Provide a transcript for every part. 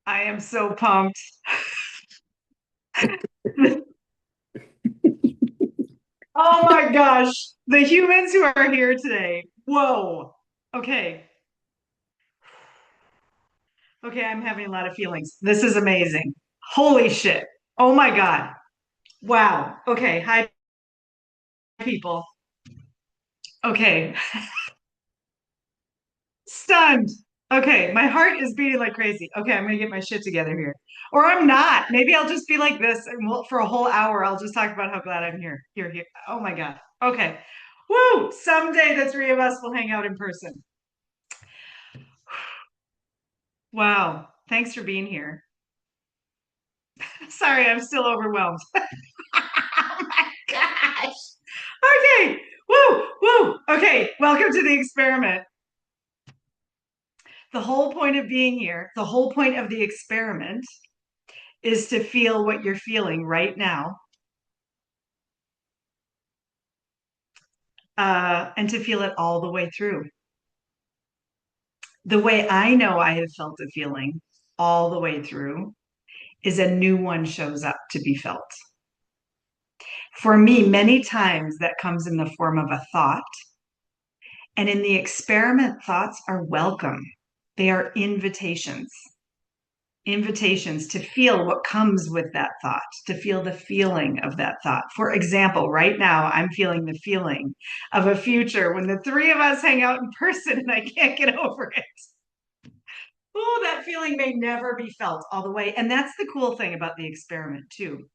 I am so pumped. Oh my gosh. The humans who are here today. Whoa. Okay. Okay, I'm having a lot of feelings. This is amazing. Holy shit. Oh my God. Wow. Okay. Hi, people. Okay. Stunned. Okay. My heart is beating like crazy. Okay. I'm going to get my shit together here. Or I'm not. Maybe I'll just be like this and for a whole hour, I'll just talk about how glad I'm here. Here, here. Oh my God. Okay. Woo. Someday the three of us will hang out in person. Wow. Thanks for being here. Sorry, I'm still overwhelmed. Oh my gosh. Okay. Woo, woo. Okay. Welcome to the experiment. The whole point of being here, the whole point of the experiment is to feel what you're feeling right now, and to feel it all the way through. The way I know I have felt a feeling all the way through is a new one shows up to be felt. For me, many times that comes in the form of a thought. And in the experiment, thoughts are welcome. They are invitations, invitations to feel what comes with that thought, to feel the feeling of that thought. For example, right now, I'm feeling the feeling of a future when the three of us hang out in person and I can't get over it. Oh, that feeling may never be felt all the way. And that's the cool thing about the experiment, too.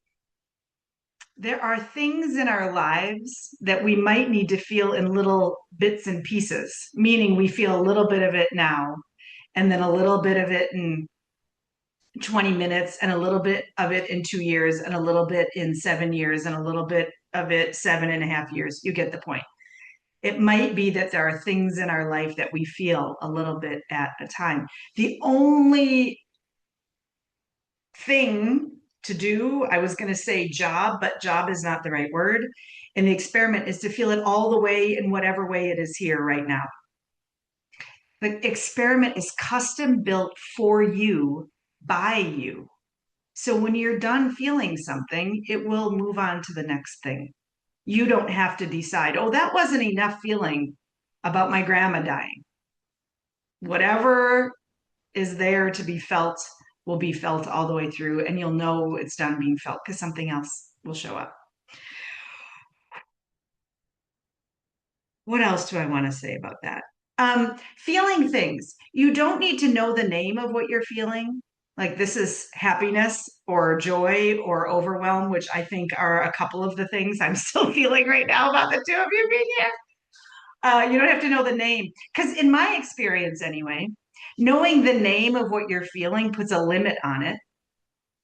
There are things in our lives that we might need to feel in little bits and pieces, meaning we feel a little bit of it now, and then a little bit of it in 20 minutes, and a little bit of it in 2 years, and a little bit in 7 years, and a little bit of it 7.5 years. You get the point. It might be that there are things in our life that we feel a little bit at a time. The only thing to do, I was going to say job, but job is not the right word. And the experiment is to feel it all the way in whatever way it is here right now. The experiment is custom built for you by you. So when you're done feeling something, it will move on to the next thing. You don't have to decide, oh, that wasn't enough feeling about my grandma dying. Whatever is there to be felt will be felt all the way through, and you'll know it's done being felt because something else will show up. What else do I want to say about that? Feeling things. You don't need to know the name of what you're feeling. Like this is happiness or joy or overwhelm, which I think are a couple of the things I'm still feeling right now about the two of you being here. You don't have to know the name. Because in my experience, anyway, knowing the name of what you're feeling puts a limit on it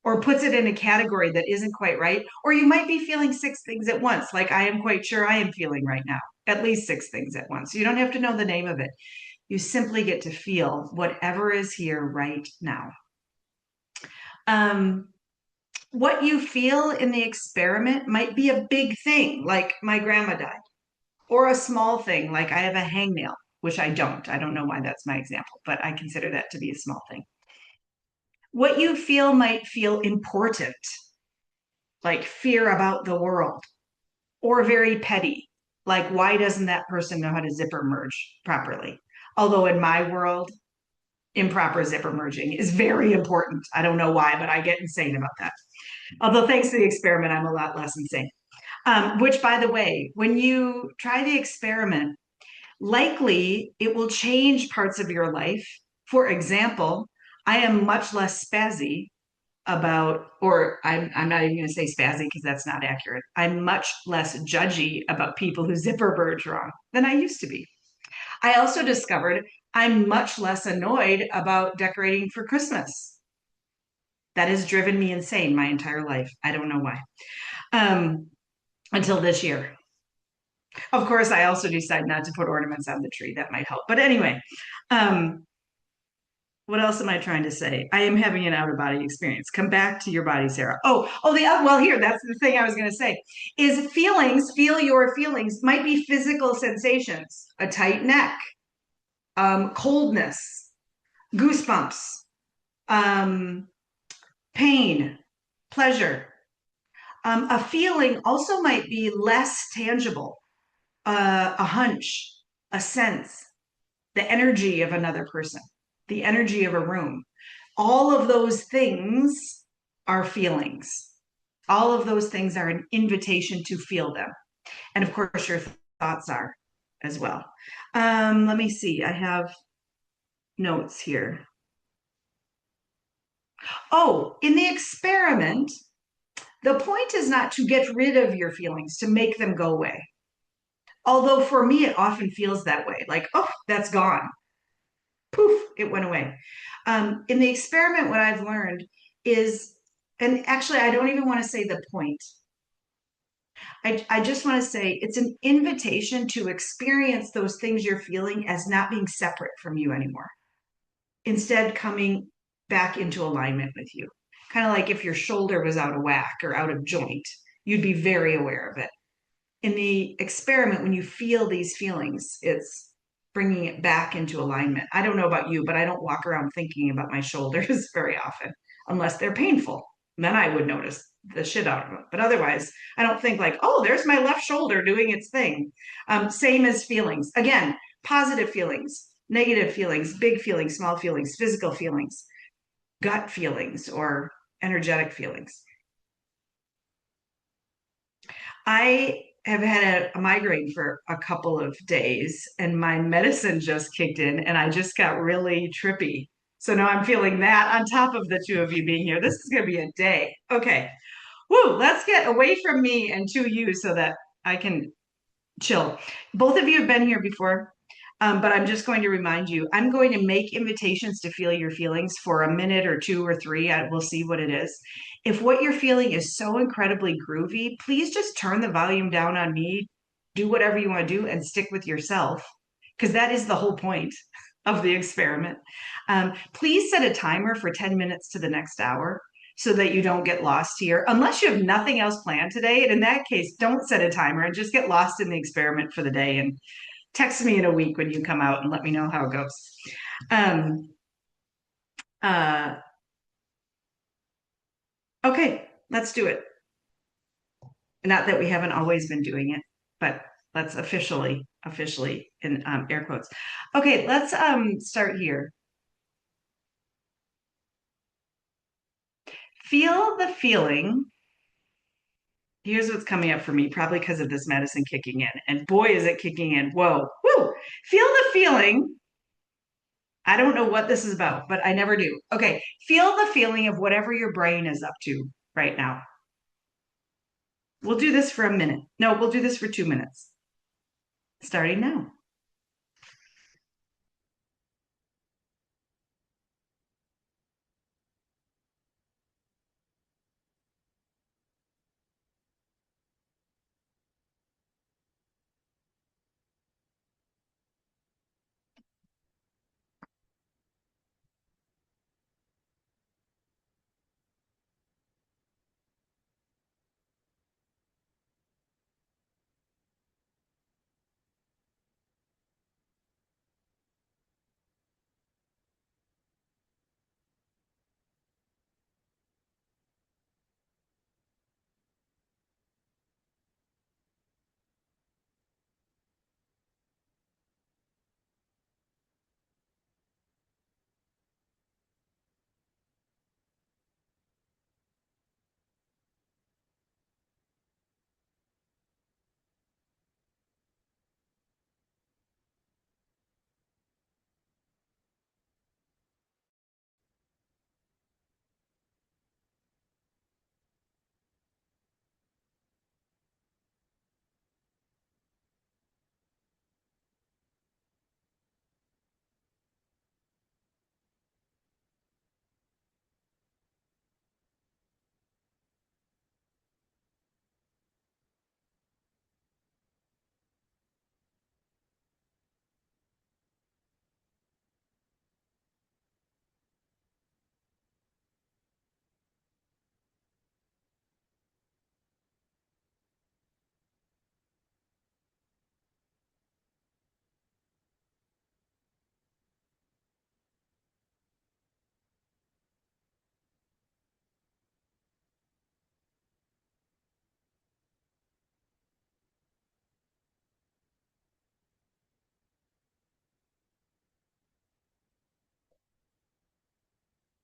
or puts it in a category that isn't quite right. Or you might be feeling six things at once, like I am quite sure I am feeling right now, at least six things at once. You don't have to know the name of it. You simply get to feel whatever is here right now. Um, what you feel in the experiment might be a big thing, like my grandma died, or a small thing, like I have a hangnail, which I don't. I don't know why that's my example, but I consider that to be a small thing. What you feel might feel important, like fear about the world, or very petty, like why doesn't that person know how to zipper merge properly? Although in my world, improper zipper merging is very important. I don't know why, but I get insane about that. Although thanks to the experiment, I'm a lot less insane. Which, by the way, when you try the experiment, likely it will change parts of your life. For example, I am much less spazzy about, or I'm not even going to say spazzy because that's not accurate. I'm much less judgy about people who zipper merge wrong than I used to be. I also discovered I'm much less annoyed about decorating for Christmas. That has driven me insane my entire life. I don't know why. Um, until this year. Of course, I also decided not to put ornaments on the tree. That might help. But anyway, um, what else am I trying to say? I am having an out of body experience. Come back to your body, Sarah. Well, here, that's the thing I was going to say is feelings, feel your feelings might be physical sensations, a tight neck, coldness, goosebumps, um, pain, pleasure. A feeling also might be less tangible, a hunch, a sense, the energy of another person, the energy of a room. All of those things are feelings. All of those things are an invitation to feel them. And of course, your thoughts are as well. Let me see. I have notes here. Oh, in the experiment, the point is not to get rid of your feelings, to make them go away. Although for me, it often feels that way like, oh, that's gone. Poof, it went away. In the experiment, what I've learned is, and actually, I don't even want to say the point. I just want to say it's an invitation to experience those things you're feeling as not being separate from you anymore. Instead, coming back into alignment with you. Kind of like if your shoulder was out of whack or out of joint, you'd be very aware of it. In the experiment, when you feel these feelings, it's bringing it back into alignment. I don't know about you, but I don't walk around thinking about my shoulders very often unless they're painful. Then I would notice the shit out of them. But otherwise, I don't think like, oh, there's my left shoulder doing its thing. Same as feelings. Again, positive feelings, negative feelings, big feelings, small feelings, physical feelings, gut feelings, or energetic feelings. I have had a migraine for a couple of days and my medicine just kicked in and I just got really trippy. So now I'm feeling that on top of the two of you being here. This is going to be a day. Okay. Woo, let's get away from me and to you so that I can chill. Both of you have been here before, but I'm just going to remind you, I'm going to make invitations to feel your feelings for a minute or two or three. We'll see what it is. If what you're feeling is so incredibly groovy, please just turn the volume down on me, do whatever you want to do, and stick with yourself, because that is the whole point of the experiment. Please set a timer for 10 minutes to the next hour so that you don't get lost here, unless you have nothing else planned today. And in that case, don't set a timer and just get lost in the experiment for the day and text me in a week when you come out and let me know how it goes. Um, uh, okay, let's do it. Not that we haven't always been doing it, but let's officially in air quotes. Okay, let's start here. Feel the feeling. Here's what's coming up for me, probably because of this medicine kicking in. And boy, is it kicking in. Whoa, woo. Feel the feeling. I don't know what this is about, but I never do. Okay, feel the feeling of whatever your brain is up to right now. We'll do this for a minute. No, we'll do this for 2 minutes. Starting now.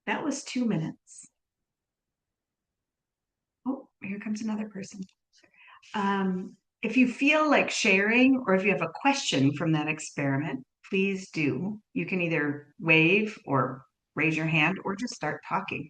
That was 2 minutes. Oh, here comes another person. If you feel like sharing or if you have a question from that experiment, please do. You can either wave or raise your hand or just start talking.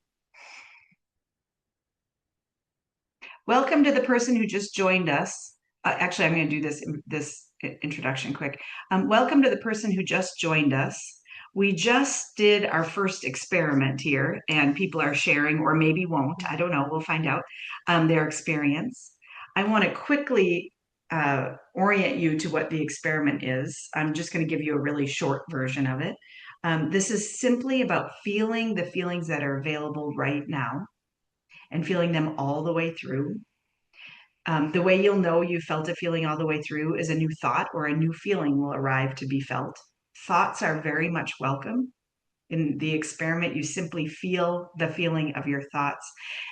Welcome to the person who just joined us. Actually, I'm going to do this introduction quick. Welcome to the person who just joined us. We just did our first experiment here, and people are sharing, or maybe won't. I don't know. We'll find out their experience. I want to quickly orient you to what the experiment is. I'm just going to give you a really short version of it. This is simply about feeling the feelings that are available right now and feeling them all the way through. The way you'll know you felt a feeling all the way through is a new thought or a new feeling will arrive to be felt. Thoughts are very much welcome. In the experiment, you simply feel the feeling of your thoughts.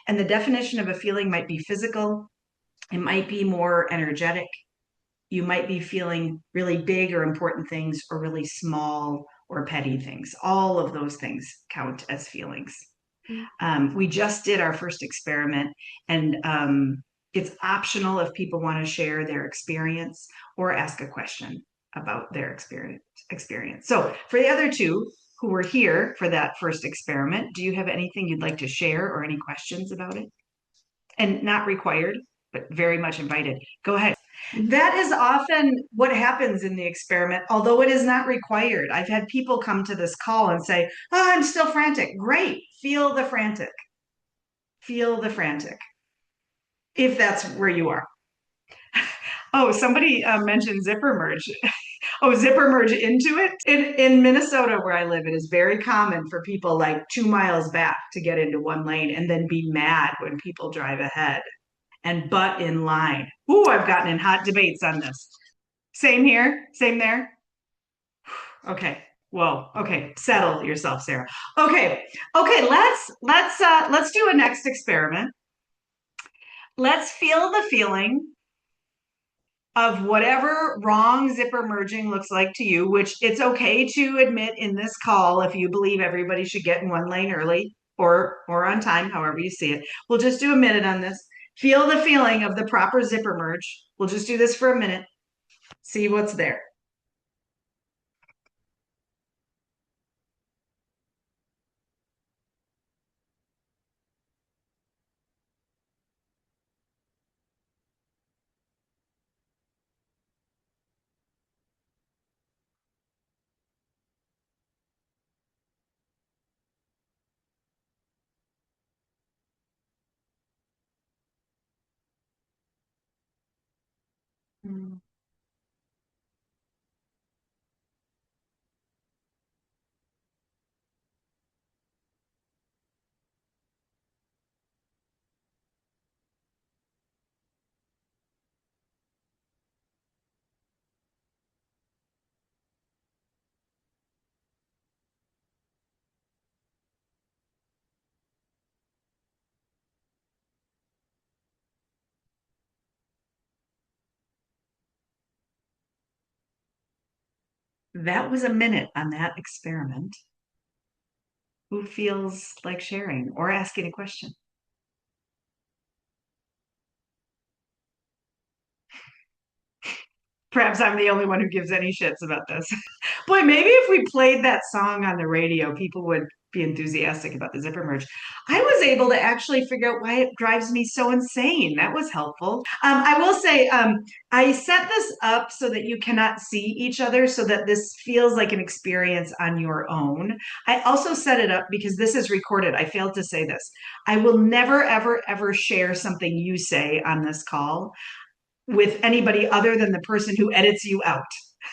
And the definition of a feeling might be physical, it might be more energetic. You might be feeling really big or important things, or really small or petty things. All of those things count as feelings. We just did our first experiment, and it's optional if people want to share their experience or ask a question about their experience. So for the other two who were here for that first experiment, do you have anything you'd like to share or any questions about it? And not required, but very much invited. Go ahead. That is often what happens in the experiment, although it is not required. I've had people come to this call and say, "Oh, I'm still frantic." Great. Feel the frantic. Feel the frantic, if that's where you are. Oh, somebody mentioned zipper merge. Oh, zipper merge into it. In Minnesota, where I live, it is very common for people like 2 miles back to get into one lane and then be mad when people drive ahead and butt in line. Ooh, I've gotten in hot debates on this. Same here, same there. Okay. Whoa. Okay. Settle yourself, Sarah. Okay. Okay. Let's do a next experiment. Let's feel the feeling of whatever wrong zipper merging looks like to you, which it's okay to admit in this call if you believe everybody should get in one lane early or on time, however you see it. We'll just do a minute on this. Feel the feeling of the proper zipper merge. We'll just do this for a minute. See what's there. That was a minute on that experiment. Who feels like sharing or asking a question? Perhaps I'm the only one who gives any shits about this. Boy, maybe if we played that song on the radio, people would be enthusiastic about the zipper merge. I was able to actually figure out why it drives me so insane. That was helpful. I will say, I set this up so that you cannot see each other, so that this feels like an experience on your own. I also set it up because this is recorded. I failed to say this. I will never, ever, ever share something you say on this call with anybody other than the person who edits you out.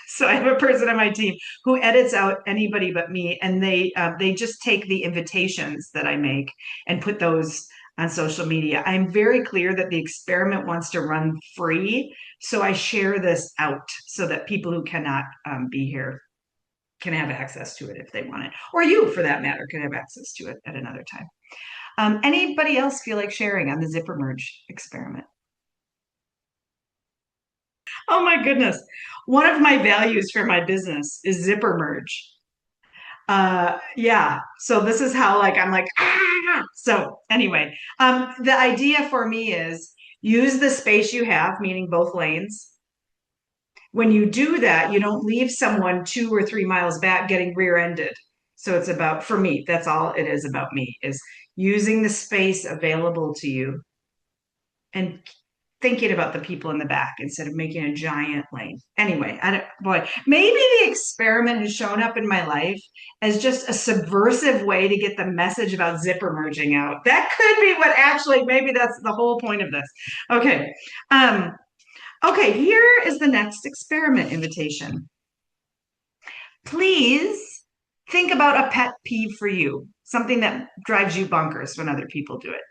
So I have a person on my team who edits out anybody but me, and they just take the invitations that I make and put those on social media. I'm very clear that the experiment wants to run free, so I share this out so that people who cannot be here can have access to it if they want it, or you, for that matter, can have access to it at another time. Anybody else feel like sharing on the zipper merge experiment? Oh my goodness. One of my values for my business is zipper merge. Yeah. So this is how like I'm like, ah! So anyway, the idea for me is use the space you have, meaning both lanes. When you do that, you don't leave someone 2 or 3 miles back getting rear-ended. So it's about, for me, that's all it is about me, is using the space available to you and thinking about the people in the back instead of making a giant lane. Anyway, I don't, boy, maybe the experiment has shown up in my life as just a subversive way to get the message about zipper merging out. That could be what actually, maybe that's the whole point of this. Okay. Um, okay, here is the next experiment invitation. Please think about a pet peeve for you, something that drives you bonkers when other people do it,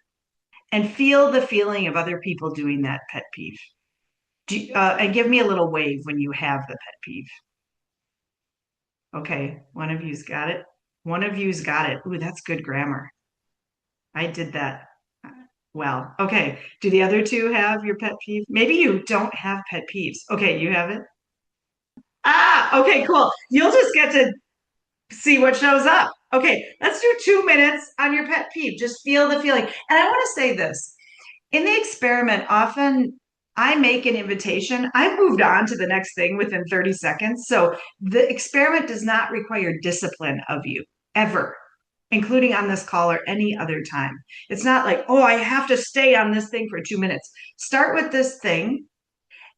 and feel the feeling of other people doing that pet peeve. And give me a little wave when you have the pet peeve. Okay, one of you's got it. One of you's got it. Ooh, that's good grammar. I did that well. Okay, do the other two have your pet peeve? Maybe you don't have pet peeves. Okay, you have it? Ah, okay, cool. You'll just get to see what shows up. Okay, let's do 2 minutes on your pet peeve. Just feel the feeling. And I want to say this in the experiment, often I make an invitation. I've moved on to the next thing within 30 seconds. So the experiment does not require discipline of you ever, including on this call or any other time. It's not like, oh, I have to stay on this thing for 2 minutes. Start with this thing.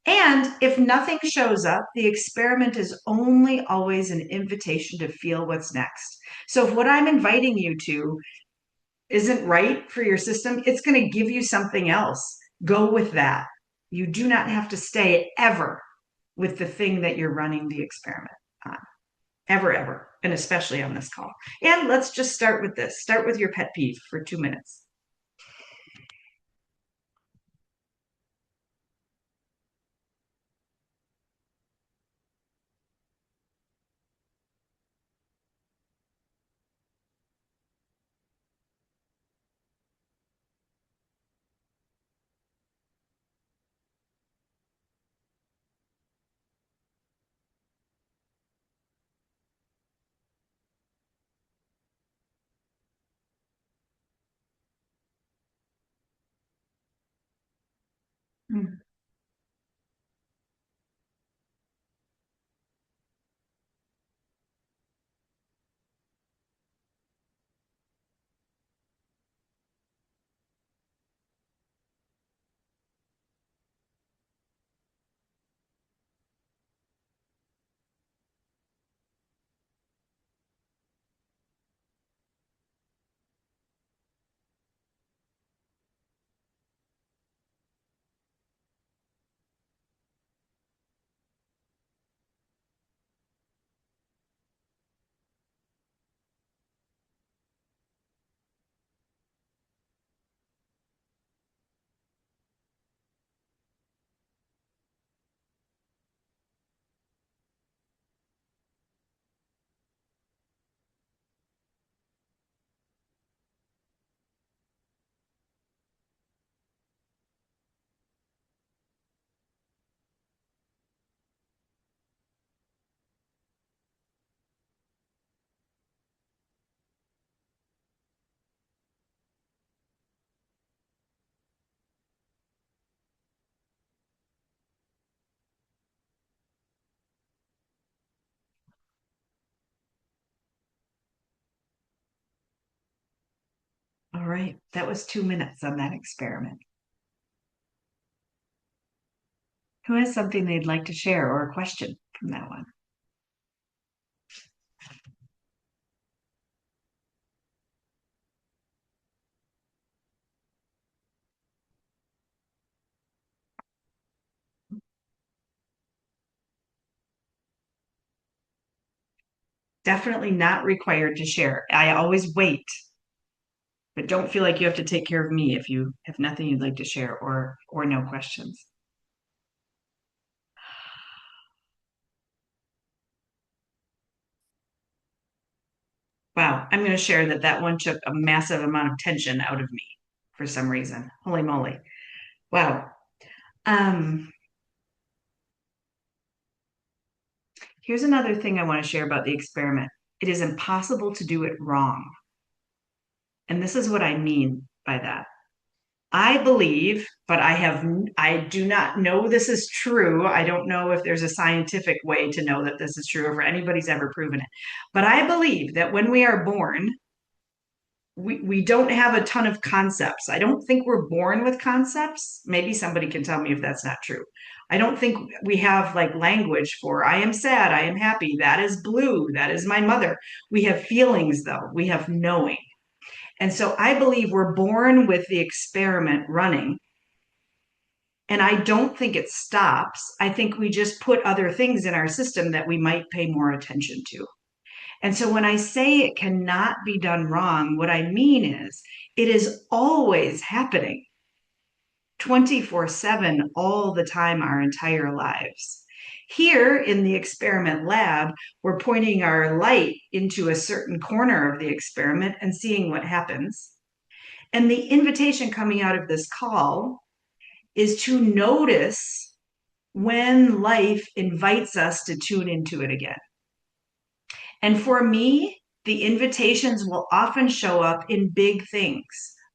And if nothing shows up, the experiment is only always an invitation to feel what's next. So if what I'm inviting you to isn't right for your system, it's going to give you something else. Go with that. You do not have to stay ever with the thing that you're running the experiment on. Ever, ever. And especially on this call. And let's just start with this. Start with your pet peeve for 2 minutes. All right. That was 2 minutes on that experiment. Who has something they'd like to share or a question from that one? Definitely not required to share. I always wait, but don't feel like you have to take care of me if you have nothing you'd like to share or no questions. Wow, I'm going to share that that one took a massive amount of tension out of me for some reason. Holy moly. Wow. Um, Here's another thing I want to share about the experiment. it is impossible to do it wrong. And this is what I mean by that. I believe, but I do not know this is true. I don't know if there's a scientific way to know that this is true or if anybody's ever proven it. But I believe that when we are born, we don't have a ton of concepts. I don't think we're born with concepts. Maybe somebody can tell me if that's not true. I don't think we have like language for I am sad, I am happy, that is blue, that is my mother. We have feelings though. We have knowing. And so I believe we're born with the experiment running. And I don't think it stops. I think we just put other things in our system that we might pay more attention to. And so when I say it cannot be done wrong, what I mean is it is always happening 24/7, all the time, our entire lives. Here in the experiment lab, we're pointing our light into a certain corner of the experiment and seeing what happens. And the invitation coming out of this call is to notice when life invites us to tune into it again. And for me, the invitations will often show up in big things,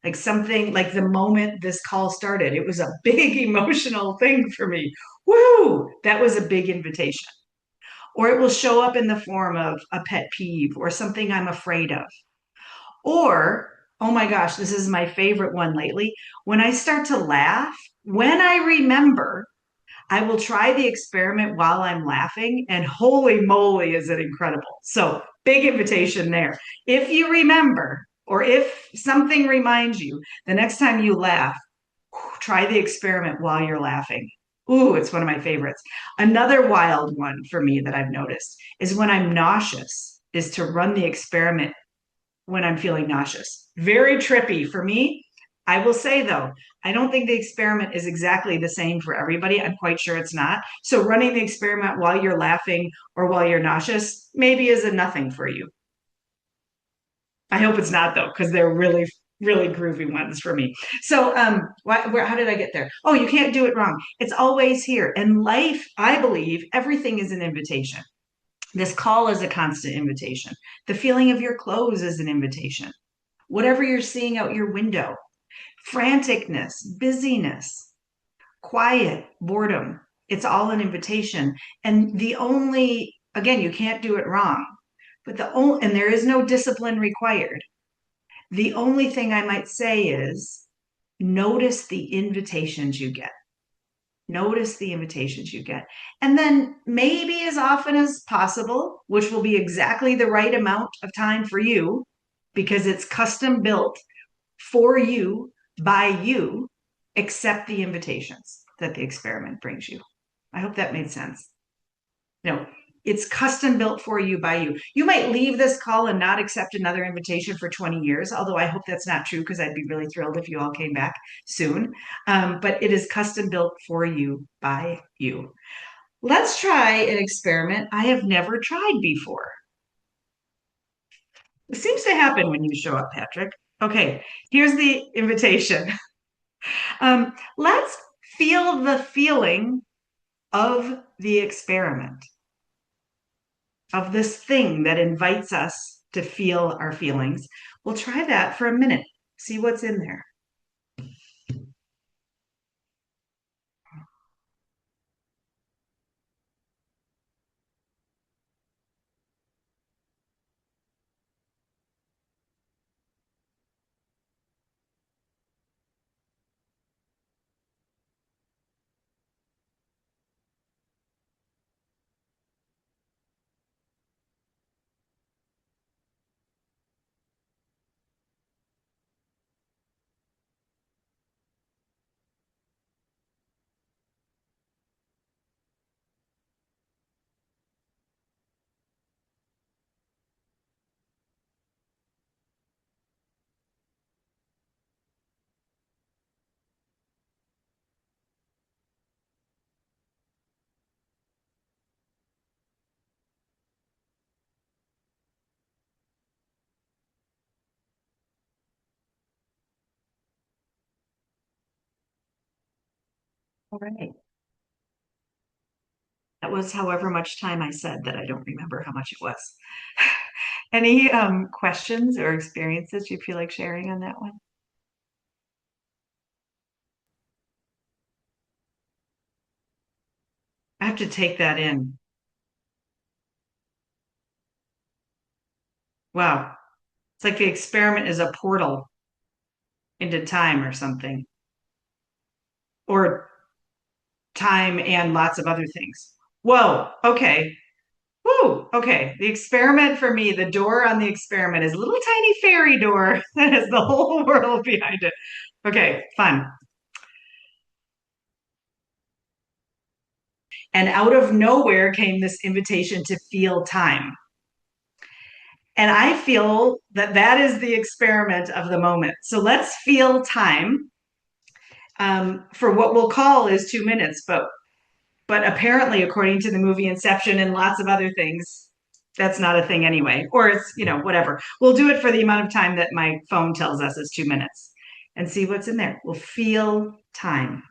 like something like the moment this call started. It was a big emotional thing for me. Woo! That was a big invitation. Or it will show up in the form of a pet peeve or something I'm afraid of. Or, oh my gosh, this is my favorite one lately. When I start to laugh, when I remember, I will try the experiment while I'm laughing, and holy moly, is it incredible! So, big invitation there. If you remember, or if something reminds you, the next time you laugh, try the experiment while you're laughing. Ooh, it's one of my favorites. Another wild one for me that I've noticed is when I'm nauseous, is to run the experiment when I'm feeling nauseous. Very trippy for me. I will say though, I don't think the experiment is exactly the same for everybody. I'm quite sure it's not. So running the experiment while you're laughing or while you're nauseous maybe is a nothing for you. I hope it's not though, because they're really, really groovy ones for me. So, how did I get there? Oh, you can't do it wrong. It's always here. And life, I believe, everything is an invitation. This call is a constant invitation. The feeling of your clothes is an invitation. Whatever you're seeing out your window, franticness, busyness, quiet, boredom, it's all an invitation. And the only, again, you can't do it wrong, but and there is no discipline required. The only thing I might say is notice the invitations you get. Notice the invitations you get. And then maybe as often as possible, which will be exactly the right amount of time for you because it's custom built for you by you, accept the invitations that the experiment brings you. I hope that made sense. No, it's custom built for you by you. You might leave this call and not accept another invitation for 20 years, although I hope that's not true because I'd be really thrilled if you all came back soon. But it is custom built for you by you. Let's try an experiment I have never tried before. It seems to happen when you show up, Patrick. Okay, here's the invitation. Let's feel the feeling of the experiment, of this thing that invites us to feel our feelings. We'll try that for a minute, see what's in there. All right. That was however much time I said that I don't remember how much it was. Any questions or experiences you feel like sharing on that one? I have to take that in. Wow. It's like the experiment is a portal into time or something, or time and lots of other things. Whoa. Okay. Woo. Okay. The experiment for me, the door on the experiment is a little tiny fairy door that has the whole world behind it. Okay. Fun. And out of nowhere came this invitation to feel time. And I feel that that is the experiment of the moment. So let's feel time for what we'll call is 2 minutes, but apparently, according to the movie Inception and lots of other things, that's not a thing anyway. Or it's whatever. We'll do it for the amount of time that my phone tells us is 2 minutes, and see what's in there. We'll feel time.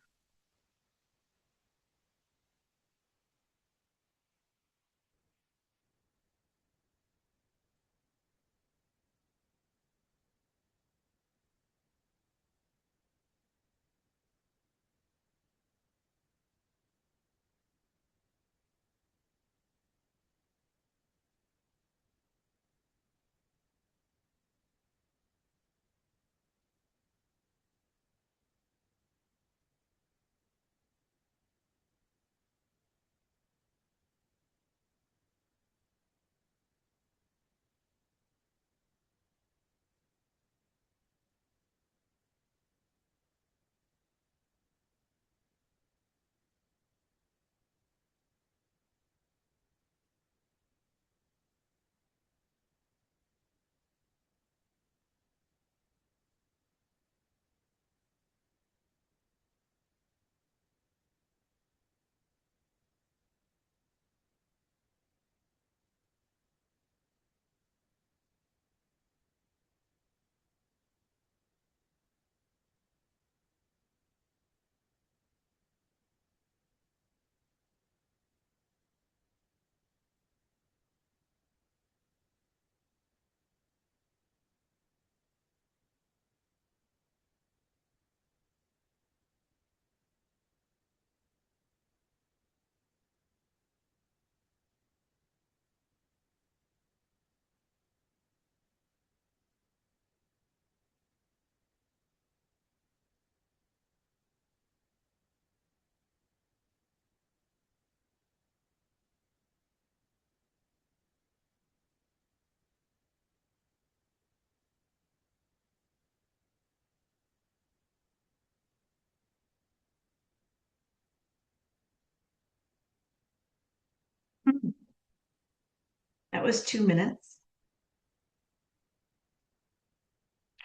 That was 2 minutes.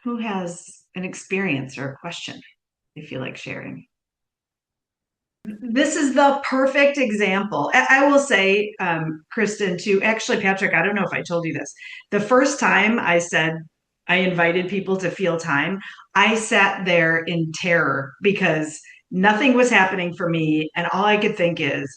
Who has an experience or a question they feel like sharing? This is the perfect example. I will say, Kristen, too. Actually, Patrick, I don't know if I told you this. The first time I said I invited people to feel time, I sat there in terror because nothing was happening for me. And all I could think is,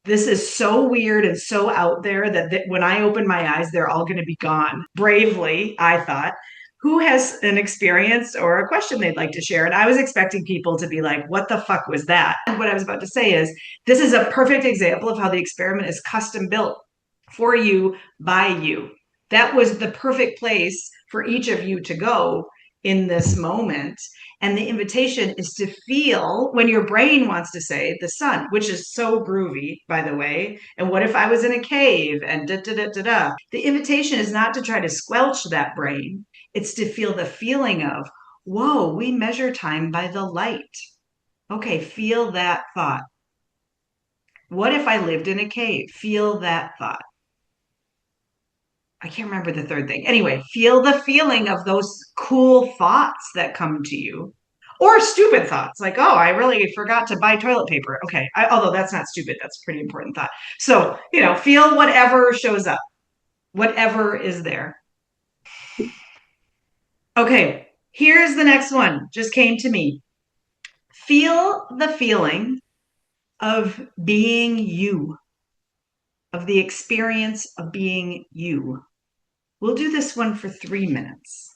this is so weird and so out there that when I open my eyes, they're all going to be gone. Bravely, I thought, who has an experience or a question they'd like to share? And I was expecting people to be like, what the fuck was that? And what I was about to say is, this is a perfect example of how the experiment is custom built for you by you. That was the perfect place for each of you to go in this moment. And the invitation is to feel when your brain wants to say the sun, which is so groovy, by the way. And what if I was in a cave and da da da da da? The invitation is not to try to squelch that brain, it's to feel the feeling of, whoa, we measure time by the light. Okay, feel that thought. What if I lived in a cave? Feel that thought. I can't remember the third thing. Anyway, feel the feeling of those cool thoughts that come to you. Or stupid thoughts like, oh, I really forgot to buy toilet paper. Okay. Although that's not stupid, that's a pretty important thought. So, feel whatever shows up, whatever is there. Okay. Here's the next one, just came to me. Feel the feeling of being you, of the experience of being you. We'll do this one for 3 minutes.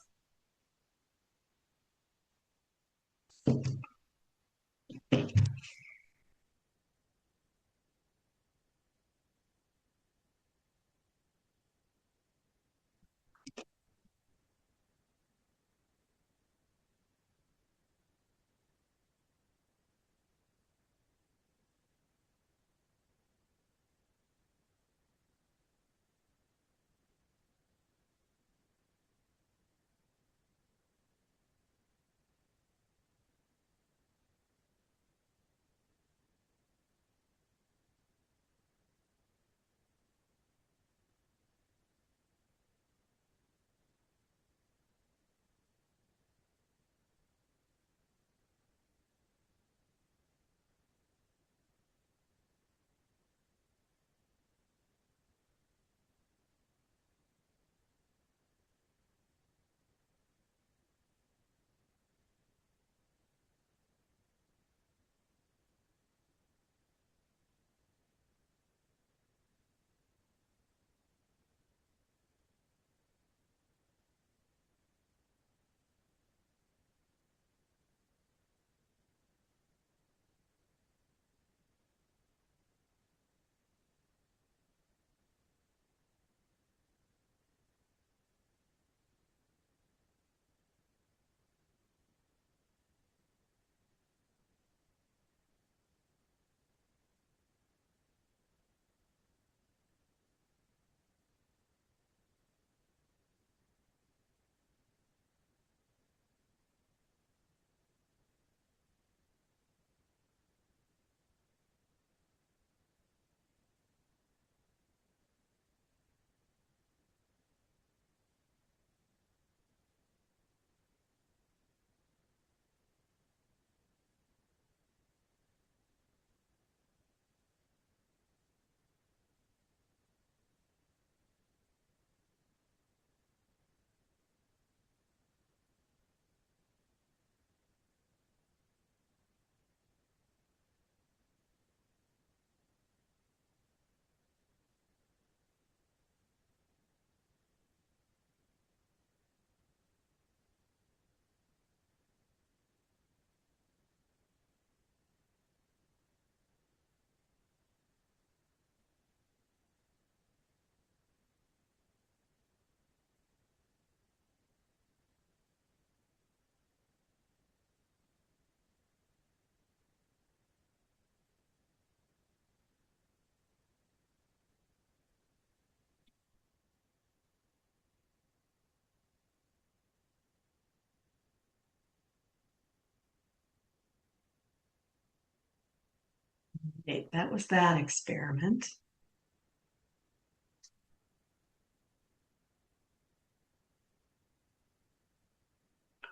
Okay, that was that experiment.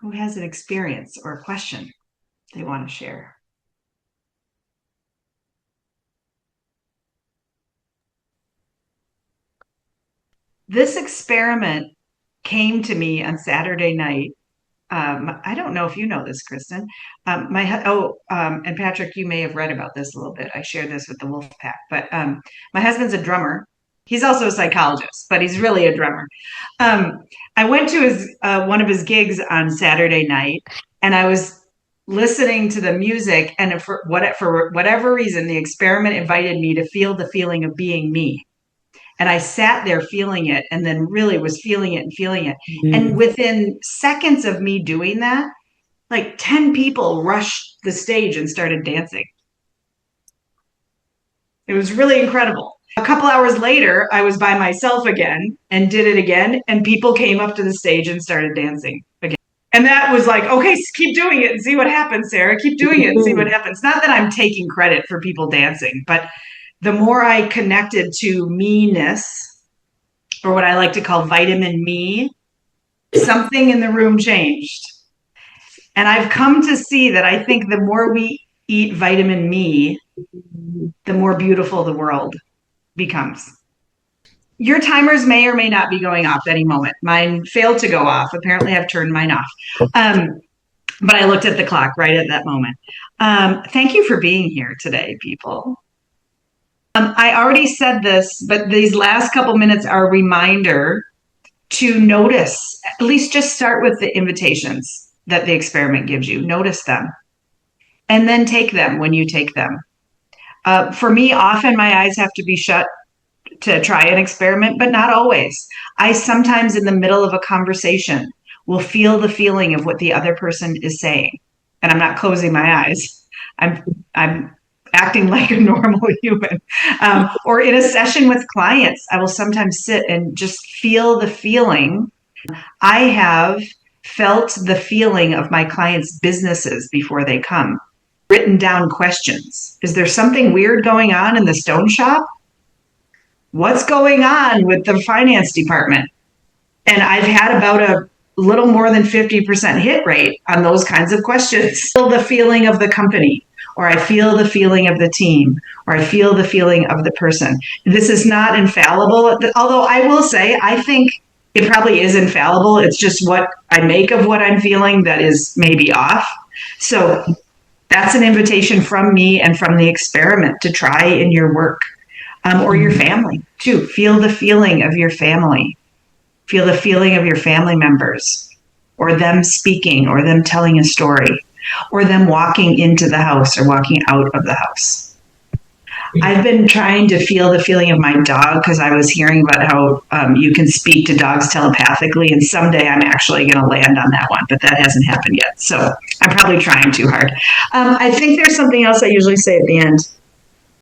Who has an experience or a question they want to share? This experiment came to me on Saturday night. I don't know if you know this, Kristen. And Patrick, you may have read about this a little bit. I shared this with the Wolf Pack, but my husband's a drummer. He's also a psychologist, but he's really a drummer. Um, I went to his one of his gigs on Saturday night, and I was listening to the music, and for whatever reason, the experiment invited me to feel the feeling of being me. And I sat there feeling it and then really was feeling it and feeling it. And within seconds of me doing that, like 10 people rushed the stage and started dancing. It was really incredible. A couple hours later, I was by myself again and did it again, and people came up to the stage and started dancing again. And that was like, okay, keep doing it and see what happens, Sarah. Keep doing it and see what happens. Not that I'm taking credit for people dancing, but the more I connected to me-ness, or what I like to call vitamin me, something in the room changed. And I've come to see that I think the more we eat vitamin me, the more beautiful the world becomes. Your timers may or may not be going off any moment. Mine failed to go off. Apparently, I've turned mine off. But I looked at the clock right at that moment. Thank you for being here today, people. I already said this, but these last couple minutes are a reminder to notice, at least just start with the invitations that the experiment gives you. Notice them and then take them when you take them. For me, often my eyes have to be shut to try an experiment, but not always. I sometimes, in the middle of a conversation, will feel the feeling of what the other person is saying, and I'm not closing my eyes. I'm acting like a normal human. Or in a session with clients, I will sometimes sit and just feel the feeling. I have felt the feeling of my clients' businesses before they come. Written down questions. Is there something weird going on in the stone shop? What's going on with the finance department? And I've had about a little more than 50% hit rate on those kinds of questions. I feel the feeling of the company, or I feel the feeling of the team, or I feel the feeling of the person. This is not infallible, although I will say, I think it probably is infallible. It's just what I make of what I'm feeling that is maybe off. So that's an invitation from me and from the experiment to try in your work, or your family too. Feel the feeling of your family. Feel the feeling of your family members, or them speaking, or them telling a story, or them walking into the house or walking out of the house. I've been trying to feel the feeling of my dog because I was hearing about how you can speak to dogs telepathically, and someday I'm actually going to land on that one, but that hasn't happened yet. So I'm probably trying too hard. I think there's something else I usually say at the end.